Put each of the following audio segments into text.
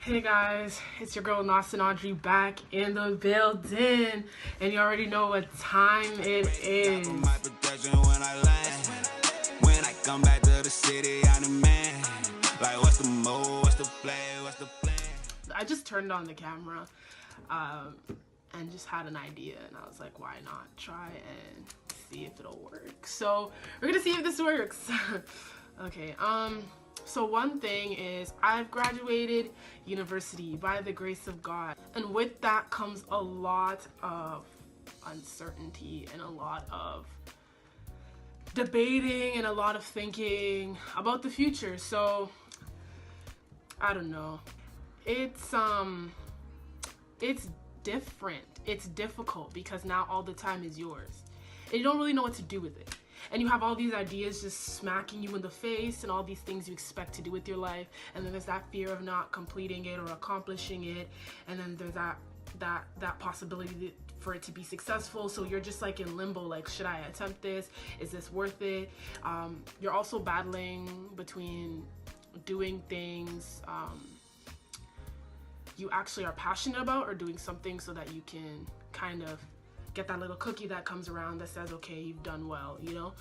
Hey guys, it's your girl Nastin Audrey back in the building, and you already know what time it is. When I come back to the city, I'm the man. Like, what's the move? What's the play? What's the plan? I just turned on the camera and just had an idea, and I was like, why not try and see if it'll work? So we're gonna see if this works. Okay, so one thing is I've graduated university by the grace of God, and with that comes a lot of uncertainty and a lot of debating and a lot of thinking about the future. So I don't know, it's different, it's difficult because now all the time is yours and you don't really know what to do with it. And you have all these ideas just smacking you in the face and all these things you expect to do with your life. And then there's that fear of not completing it or accomplishing it. And then there's that possibility for it to be successful. So you're just like in limbo, like, should I attempt this? Is this worth it? You're also battling between doing things you actually are passionate about or doing something so that you can kind of get that little cookie that comes around that says, okay, you've done well, you know?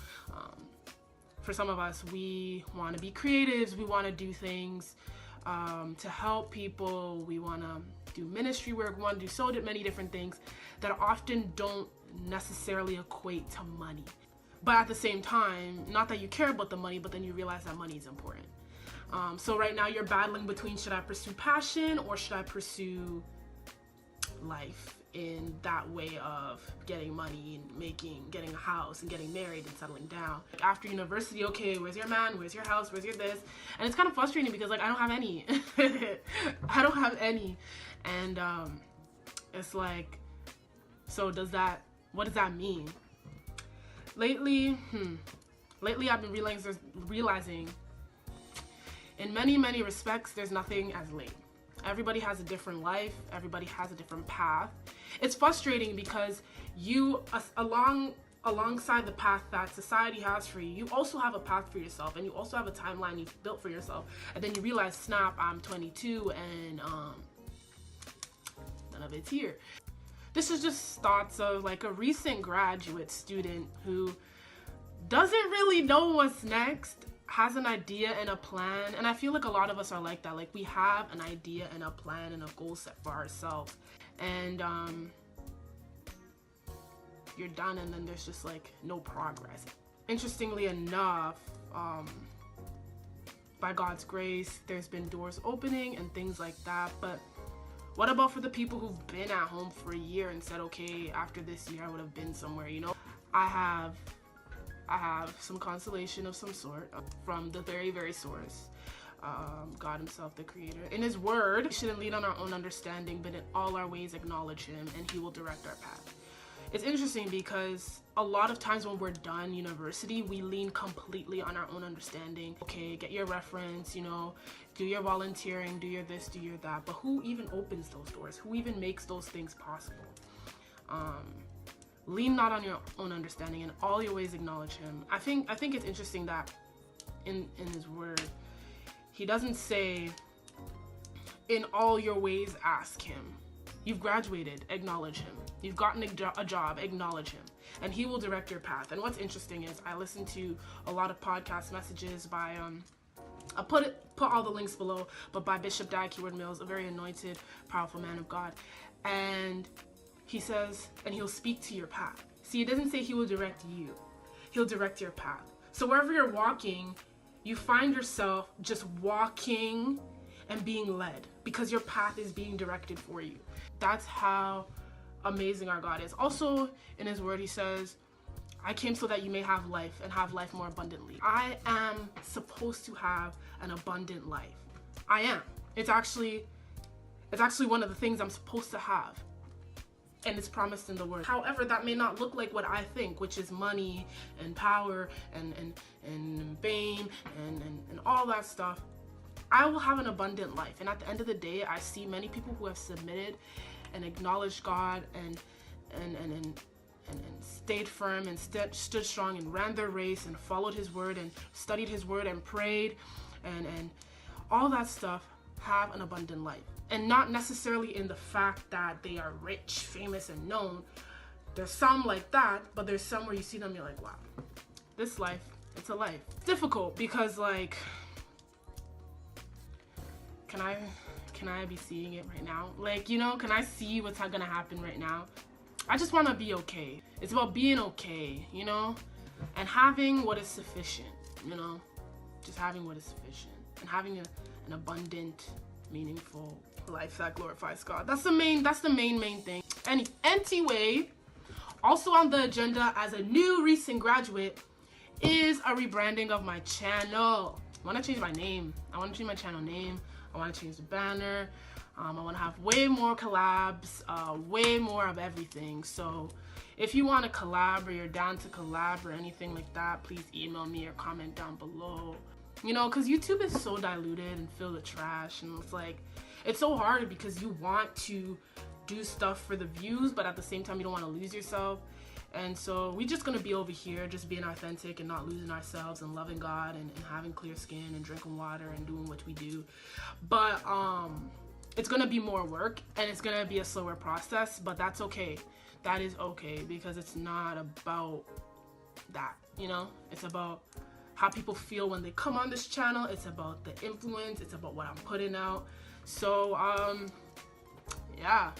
For some of us, we want to be creatives, we want to do things to help people, we want to do ministry work, we want to do so many different things that often don't necessarily equate to money. But at the same time, not that you care about the money, but then you realize that money is important. So right now you're battling between, should I pursue passion or should I pursue life in that way of getting money and getting a house and getting married and settling down. After university, okay, where's your man, where's your house, where's your this? And it's kind of frustrating because, like, I don't have any. I don't have any. And it's like, so what does that mean? Lately I've been realizing in many respects there's nothing as late. Everybody has a different life, everybody has a different path. It's frustrating because you, alongside the path that society has for you, you also have a path for yourself, and you also have a timeline you've built for yourself. And then you realize, snap, I'm 22 and none of it's here. This is just thoughts of like a recent graduate student who doesn't really know what's next, has an idea and a plan. And I feel like a lot of us are like that. Like, we have an idea and a plan and a goal set for ourselves, and you're done, and then there's just like no progress. Interestingly enough, by God's grace, there's been doors opening and things like that. But what about for the people who've been at home for a year and said, okay, after this year I would have been somewhere, you know? I have some consolation of some sort from the very source, God himself, the creator. In his word, we shouldn't lean on our own understanding, but in all our ways acknowledge him, and he will direct our path. It's interesting because a lot of times when we're done university, we lean completely on our own understanding. Okay, get your reference, you know, do your volunteering, do your this, do your that, but who even opens those doors? Who even makes those things possible? Lean not on your own understanding, and all your ways acknowledge him. I think it's interesting that in his word, he doesn't say, in all your ways ask him. You've graduated, acknowledge him. You've gotten a job, acknowledge him, and he will direct your path. And what's interesting is I listen to a lot of podcast messages by I'll put all the links below, but by Bishop Dag Heward Mills, a very anointed, powerful man of God. And he says, and he'll speak to your path. See, it doesn't say he will direct you. He'll direct your path. So wherever you're walking, you find yourself just walking and being led because your path is being directed for you. That's how amazing our God is. Also, in his word, he says, I came so that you may have life and have life more abundantly. I am supposed to have an abundant life. I am. It's actually one of the things I'm supposed to have. And it's promised in the word. However, that may not look like what I think, which is money and power and fame and all that stuff. I will have an abundant life. And at the end of the day, I see many people who have submitted and acknowledged God and stayed firm and stood strong and ran their race and followed his word and studied his word and prayed and all that stuff. have an abundant life. And not necessarily in the fact that they are rich, famous, and known. There's some like that, but there's some where you see them, you're like, wow, this life, it's a life. It's difficult because, like, can I be seeing it right now? Like, you know, can I see what's gonna happen right now? I just wanna be okay. It's about being okay, you know? And having what is sufficient, you know? Just having what is sufficient. And having an abundant, meaningful life that glorifies God. That's the main thing. Anyway, also on the agenda as a new recent graduate is a rebranding of my channel. I want to change my name. I want to change my channel name. I want to change the banner. I want to have way more collabs, way more of everything. So if you want to collab or you're down to collab or anything like that, please email me or comment down below. You know, because YouTube is so diluted and filled with trash, and it's like, it's so hard because you want to do stuff for the views, but at the same time you don't want to lose yourself. And so we're just gonna be over here just being authentic and not losing ourselves and loving God and having clear skin and drinking water and doing what we do. But it's gonna be more work and it's gonna be a slower process, but that's okay. That is okay, because it's not about that, you know? It's about how people feel when they come on this channel. It's about the influence. It's about what I'm putting out. So yeah,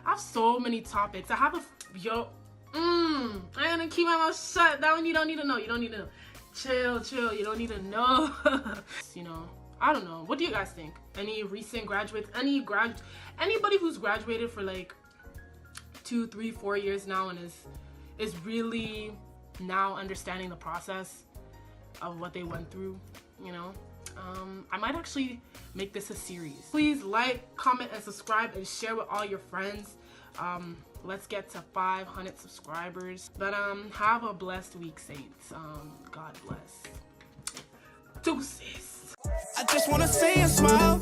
I have so many topics. I have I'm gonna keep my mouth shut. That one you don't need to know. You don't need to know. Chill. You don't need to know. You know, I don't know. What do you guys think? Any recent graduates? Anybody who's graduated for like 2, 3, 4 years now and is really now understanding the process of what they went through, you know? I might actually make this a series. Please like, comment, and subscribe, and share with all your friends. Let's get to 500 subscribers. But have a blessed week, saints. God bless. Deuces. I just wanna see you smile.